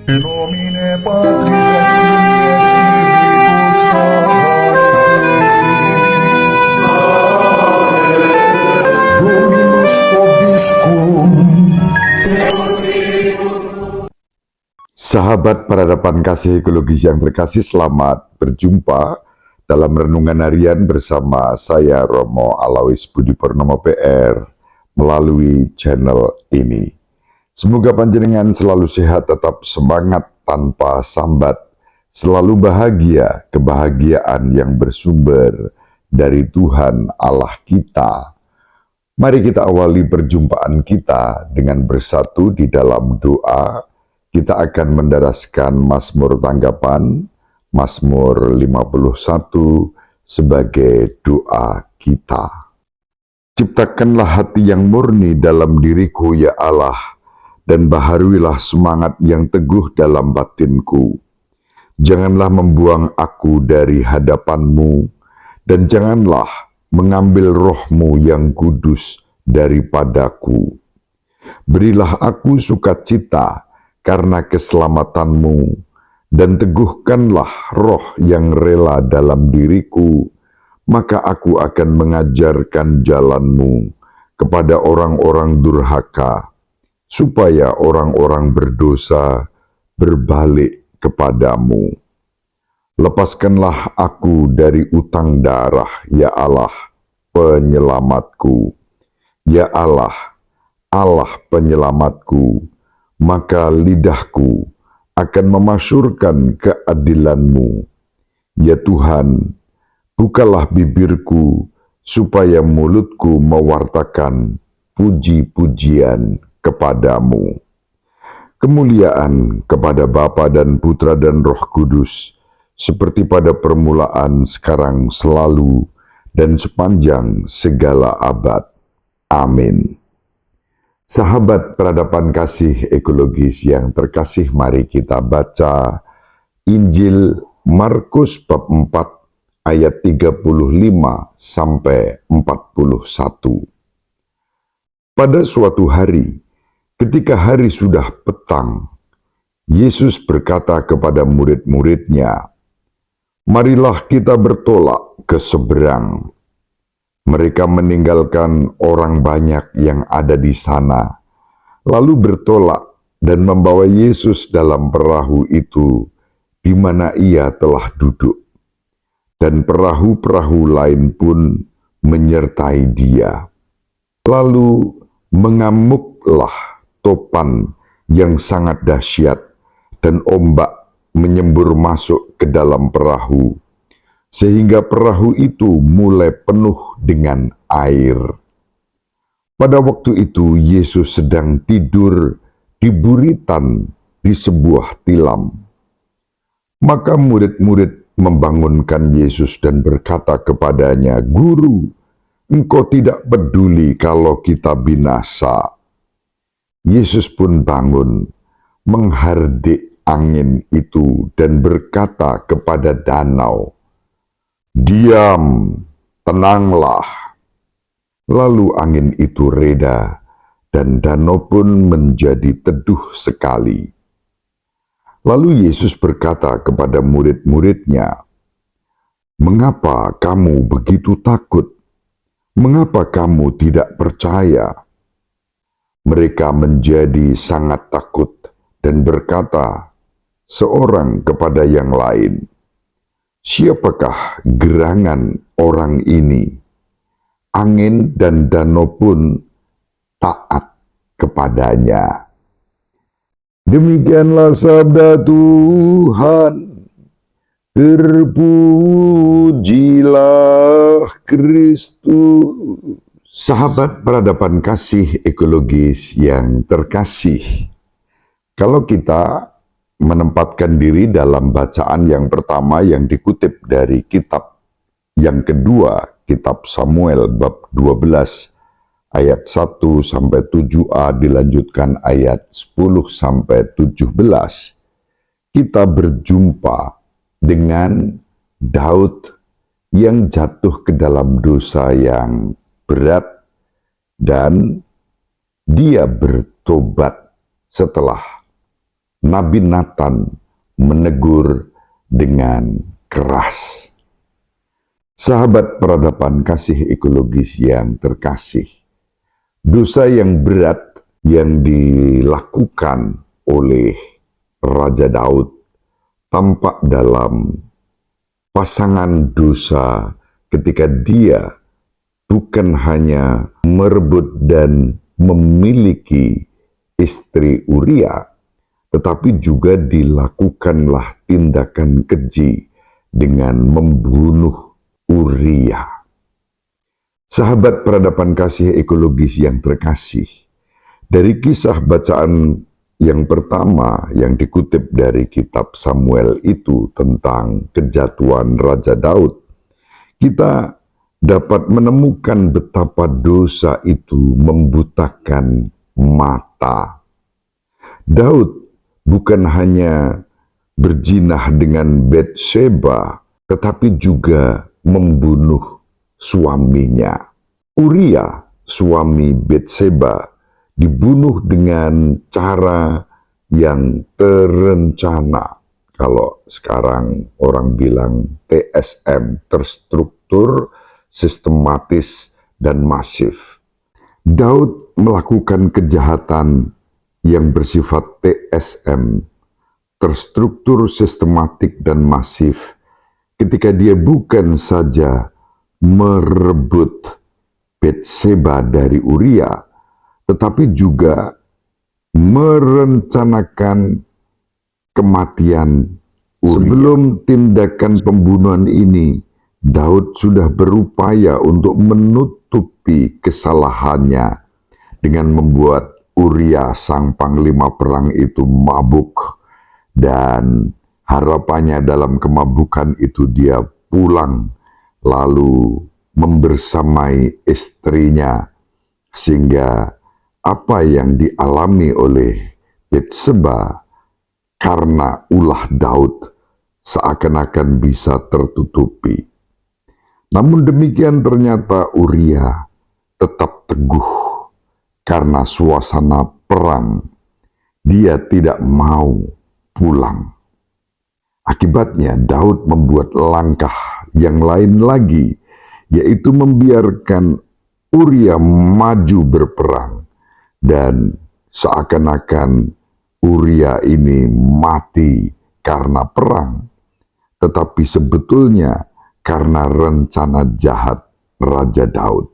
In nomine Patris et Filii et Spiritus Sancti. Dominus vobiscum. Sahabat peradaban kasih ekologis yang terkasih, selamat berjumpa dalam renungan harian bersama saya Romo Alois Budi Purnomo PR melalui channel ini. Semoga panjenengan selalu sehat, tetap semangat tanpa sambat, selalu bahagia, kebahagiaan yang bersumber dari Tuhan Allah kita. Mari kita awali perjumpaan kita dengan bersatu di dalam doa. Kita akan mendaraskan Mazmur Tanggapan, Mazmur 51 sebagai doa kita. Ciptakanlah hati yang murni dalam diriku, ya Allah, dan baharuilah semangat yang teguh dalam batinku. Janganlah membuang aku dari hadapan-Mu, dan janganlah mengambil roh-Mu yang kudus daripadaku. Berilah aku sukacita karena keselamatan-Mu, dan teguhkanlah roh yang rela dalam diriku, maka aku akan mengajarkan jalan-Mu kepada orang-orang durhaka, supaya orang-orang berdosa berbalik kepadamu. Lepaskanlah aku dari utang darah, ya Allah, penyelamatku. Ya Allah, Allah penyelamatku, maka lidahku akan memasyurkan keadilan-Mu. Ya Tuhan, bukalah bibirku, supaya mulutku mewartakan puji-pujian kepadamu. Kemuliaan kepada Bapa dan Putra dan Roh Kudus, seperti pada permulaan, sekarang, selalu, dan sepanjang segala abad. Amin. Sahabat peradaban kasih ekologis yang terkasih, mari kita baca Injil Markus bab 4 ayat 35 sampai 41. Pada suatu hari, ketika hari sudah petang, Yesus berkata kepada murid-muridnya, "Marilah kita bertolak ke seberang." Mereka meninggalkan orang banyak yang ada di sana, lalu bertolak dan membawa Yesus dalam perahu itu di mana ia telah duduk. Dan perahu-perahu lain pun menyertai dia. Lalu mengamuklah topan yang sangat dahsyat, dan ombak menyembur masuk ke dalam perahu, sehingga perahu itu mulai penuh dengan air. Pada waktu itu Yesus sedang tidur di buritan di sebuah tilam. Maka murid-murid membangunkan Yesus dan berkata kepadanya, "Guru, Engkau tidak peduli kalau kita binasa." Yesus pun bangun, menghardik angin itu dan berkata kepada danau, "Diam, tenanglah." Lalu angin itu reda, dan danau pun menjadi teduh sekali. Lalu Yesus berkata kepada murid-muridnya, "Mengapa kamu begitu takut? Mengapa kamu tidak percaya?" Mereka menjadi sangat takut dan berkata seorang kepada yang lain, "Siapakah gerangan orang ini? Angin dan danau pun taat kepadanya." Demikianlah sabda Tuhan. Terpujilah Kristus. Sahabat peradaban kasih ekologis yang terkasih, kalau kita menempatkan diri dalam bacaan yang pertama yang dikutip dari kitab yang kedua, kitab Samuel bab 12 ayat 1 sampai 7a, dilanjutkan ayat 10 sampai 17, kita berjumpa dengan Daud yang jatuh ke dalam dosa yang berat, dan dia bertobat setelah Nabi Nathan menegur dengan keras. Sahabat peradaban kasih ekologis yang terkasih, dosa yang berat yang dilakukan oleh Raja Daud tampak dalam pasangan dosa ketika dia bukan hanya merebut dan memiliki istri Uria, tetapi juga dilakukanlah tindakan keji dengan membunuh Uria. Sahabat peradaban kasih ekologis yang terkasih, dari kisah bacaan yang pertama yang dikutip dari kitab Samuel itu tentang kejatuhan Raja Daud, kita dapat menemukan betapa dosa itu membutakan mata. Daud bukan hanya berzinah dengan Batsheba, tetapi juga membunuh suaminya. Uria, suami Batsheba, dibunuh dengan cara yang terencana. Kalau sekarang orang bilang TSM, terstruktur, sistematis, dan masif. Daud melakukan kejahatan yang bersifat TSM, terstruktur, sistematik, dan masif, ketika dia bukan saja merebut Batsheba dari Uria, tetapi juga merencanakan kematian Uria. Sebelum tindakan pembunuhan ini, Daud sudah berupaya untuk menutupi kesalahannya dengan membuat Uria sang panglima perang itu mabuk, dan harapannya dalam kemabukan itu dia pulang lalu membersamai istrinya, sehingga apa yang dialami oleh Batsheba karena ulah Daud seakan-akan bisa tertutupi. Namun demikian ternyata Uria tetap teguh karena suasana perang. Dia tidak mau pulang. Akibatnya Daud membuat langkah yang lain lagi, yaitu membiarkan Uria maju berperang, dan seakan-akan Uria ini mati karena perang, tetapi sebetulnya karena rencana jahat Raja Daud.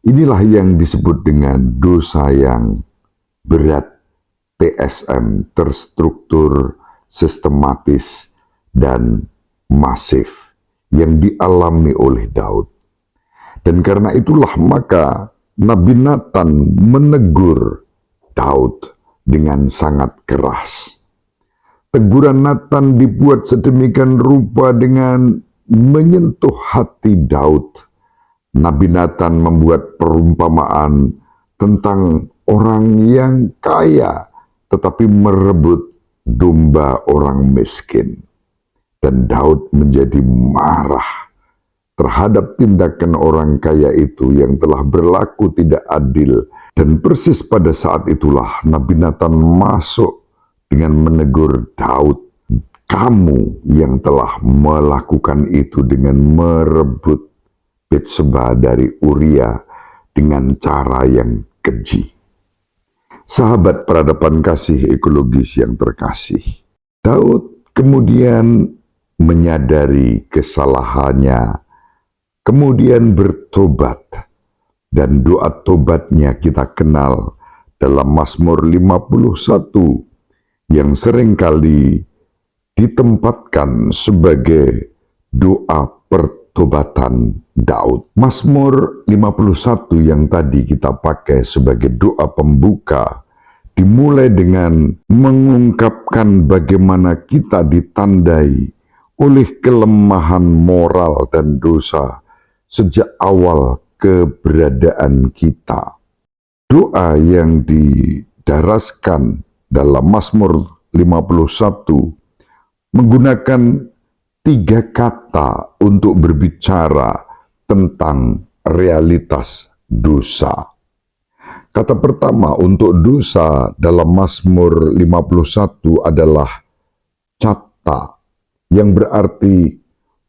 Inilah yang disebut dengan dosa yang berat, TSM, terstruktur, sistematis, dan masif yang dialami oleh Daud. Dan karena itulah maka Nabi Nathan menegur Daud dengan sangat keras. Teguran Nathan dibuat sedemikian rupa dengan menyentuh hati Daud. Nabi Nathan membuat perumpamaan tentang orang yang kaya tetapi merebut domba orang miskin. Dan Daud menjadi marah terhadap tindakan orang kaya itu yang telah berlaku tidak adil. Dan persis pada saat itulah Nabi Nathan masuk dengan menegur Daud, "Kamu yang telah melakukan itu dengan merebut Batsheba dari Uria dengan cara yang keji." Sahabat peradaban kasih ekologis yang terkasih, Daud kemudian menyadari kesalahannya, kemudian bertobat, dan doa tobatnya kita kenal dalam Mazmur 51 yang seringkali ditempatkan sebagai doa pertobatan Daud. Mazmur 51 yang tadi kita pakai sebagai doa pembuka dimulai dengan mengungkapkan bagaimana kita ditandai oleh kelemahan moral dan dosa sejak awal keberadaan kita. Doa yang didaraskan dalam Mazmur 51 menggunakan 3 kata untuk berbicara tentang realitas dosa. Kata pertama untuk dosa dalam Mazmur 51 adalah cata, yang berarti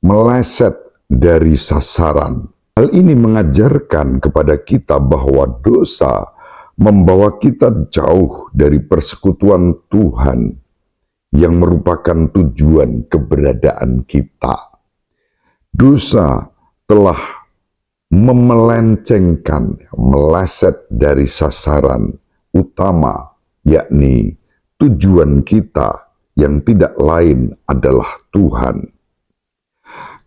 meleset dari sasaran. Hal ini mengajarkan kepada kita bahwa dosa membawa kita jauh dari persekutuan Tuhan yang merupakan tujuan keberadaan kita. Dosa telah memelencengkan, meleset dari sasaran utama, yakni tujuan kita yang tidak lain adalah Tuhan.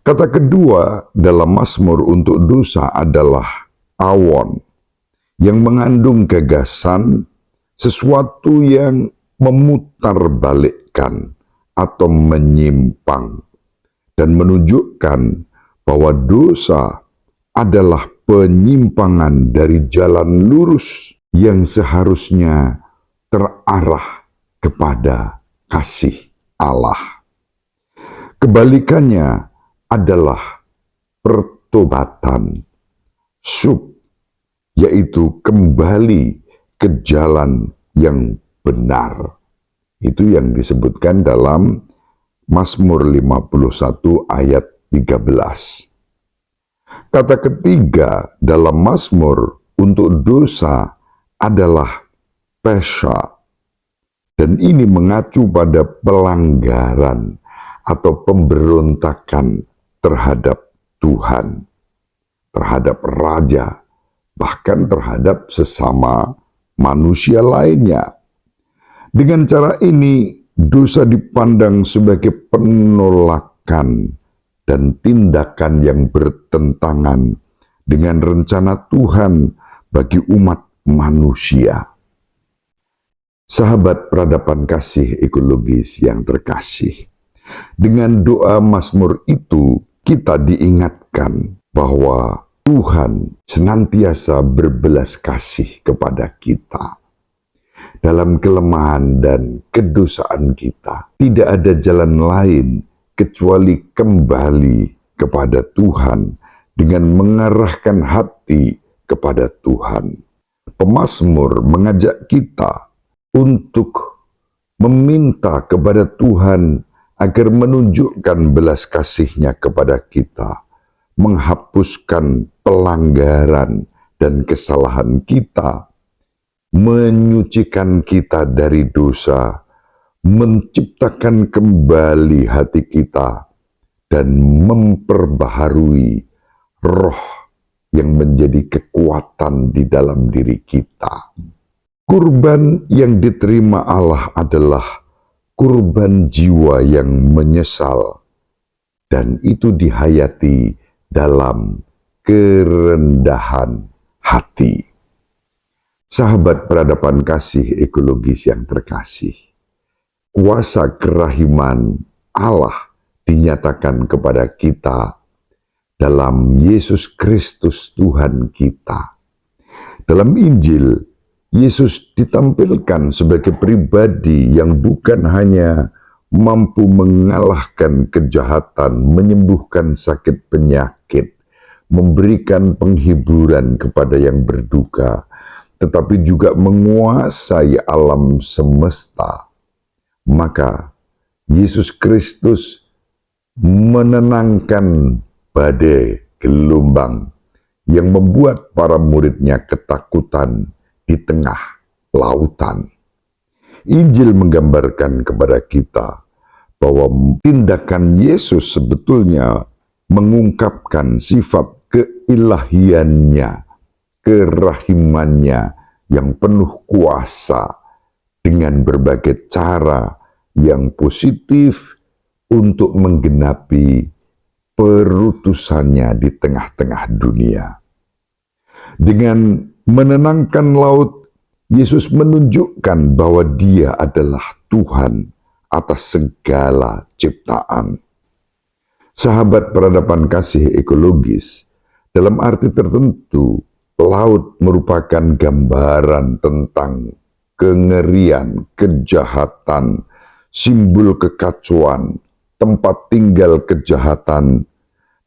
Kata kedua dalam Mazmur untuk dosa adalah awon, yang mengandung gagasan sesuatu yang memutarbalikkan atau menyimpang dan menunjukkan bahwa dosa adalah penyimpangan dari jalan lurus yang seharusnya terarah kepada kasih Allah. Kebalikannya adalah pertobatan, sub, yaitu kembali ke jalan yang benar. Itu yang disebutkan dalam Mazmur 51 ayat 13. Kata ketiga dalam Mazmur untuk dosa adalah pesha, dan ini mengacu pada pelanggaran atau pemberontakan terhadap Tuhan, terhadap raja, bahkan terhadap sesama manusia lainnya. Dengan cara ini, dosa dipandang sebagai penolakan dan tindakan yang bertentangan dengan rencana Tuhan bagi umat manusia. Sahabat peradaban kasih ekologis yang terkasih, dengan doa Mazmur itu kita diingatkan bahwa Tuhan senantiasa berbelas kasih kepada kita. Dalam kelemahan dan kedosaan kita, tidak ada jalan lain kecuali kembali kepada Tuhan dengan mengarahkan hati kepada Tuhan. Pemazmur mengajak kita untuk meminta kepada Tuhan agar menunjukkan belas kasih-Nya kepada kita, menghapuskan pelanggaran dan kesalahan kita, menyucikan kita dari dosa, menciptakan kembali hati kita, dan memperbaharui roh yang menjadi kekuatan di dalam diri kita. Kurban yang diterima Allah adalah kurban jiwa yang menyesal, dan itu dihayati dalam kerendahan hati. Sahabat peradaban kasih ekologis yang terkasih, kuasa kerahiman Allah dinyatakan kepada kita dalam Yesus Kristus Tuhan kita. Dalam Injil, Yesus ditampilkan sebagai pribadi yang bukan hanya mampu mengalahkan kejahatan, menyembuhkan sakit penyakit, memberikan penghiburan kepada yang berduka, tetapi juga menguasai alam semesta. Maka Yesus Kristus menenangkan badai gelombang yang membuat para murid-Nya ketakutan di tengah lautan. Injil menggambarkan kepada kita bahwa tindakan Yesus sebetulnya mengungkapkan sifat keilahiannya, kerahimannya yang penuh kuasa dengan berbagai cara yang positif untuk menggenapi perutusannya di tengah-tengah dunia. Dengan menenangkan laut, Yesus menunjukkan bahwa Dia adalah Tuhan atas segala ciptaan. Sahabat peradaban kasih ekologis, dalam arti tertentu, laut merupakan gambaran tentang kengerian, kejahatan, simbol kekacauan, tempat tinggal kejahatan,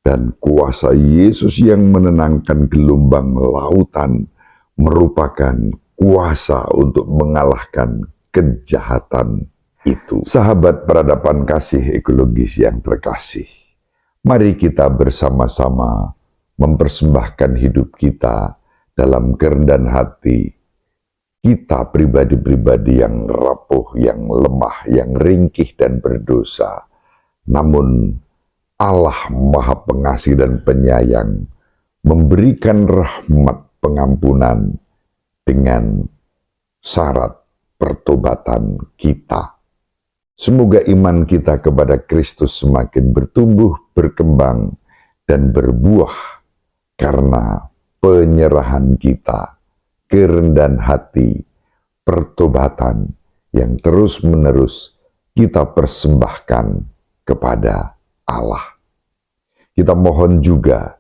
dan kuasa Yesus yang menenangkan gelombang lautan merupakan kuasa untuk mengalahkan kejahatan itu. Sahabat peradaban kasih ekologis yang terkasih, mari kita bersama-sama mempersembahkan hidup kita dalam kerendahan hati. Kita pribadi-pribadi yang rapuh, yang lemah, yang ringkih dan berdosa. Namun Allah Maha Pengasih dan Penyayang memberikan rahmat pengampunan dengan syarat pertobatan kita. Semoga iman kita kepada Kristus semakin bertumbuh, berkembang, dan berbuah karena penyerahan kita, kerendahan hati, pertobatan yang terus-menerus kita persembahkan kepada Allah. Kita mohon juga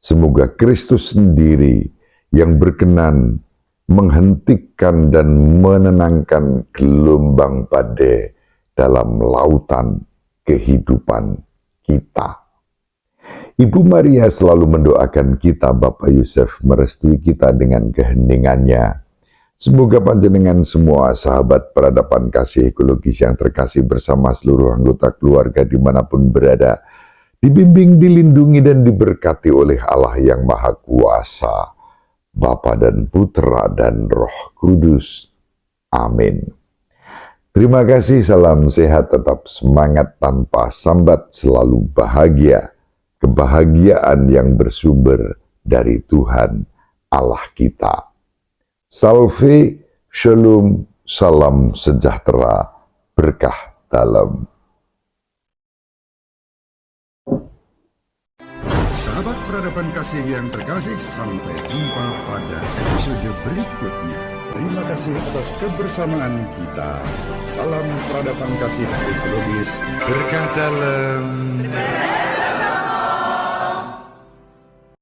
semoga Kristus sendiri yang berkenan menghentikan dan menenangkan gelombang badai dalam lautan kehidupan kita. Ibu Maria selalu mendoakan kita, Bapak Yusuf merestui kita dengan keheningannya. Semoga panjenengan semua sahabat peradaban kasih ekologis yang terkasih bersama seluruh anggota keluarga dimanapun berada, dibimbing, dilindungi, dan diberkati oleh Allah yang Maha Kuasa, Bapa dan Putra dan Roh Kudus. Amin. Terima kasih, salam sehat, tetap semangat tanpa sambat, selalu bahagia. Kebahagiaan yang bersumber dari Tuhan Allah kita. Salve, shalom, salam sejahtera, berkah dalam. Sahabat peradaban kasih yang terkasih, sampai jumpa pada episode berikutnya. Terima kasih atas kebersamaan kita. Salam peradaban kasih ekologis, berkah dalam.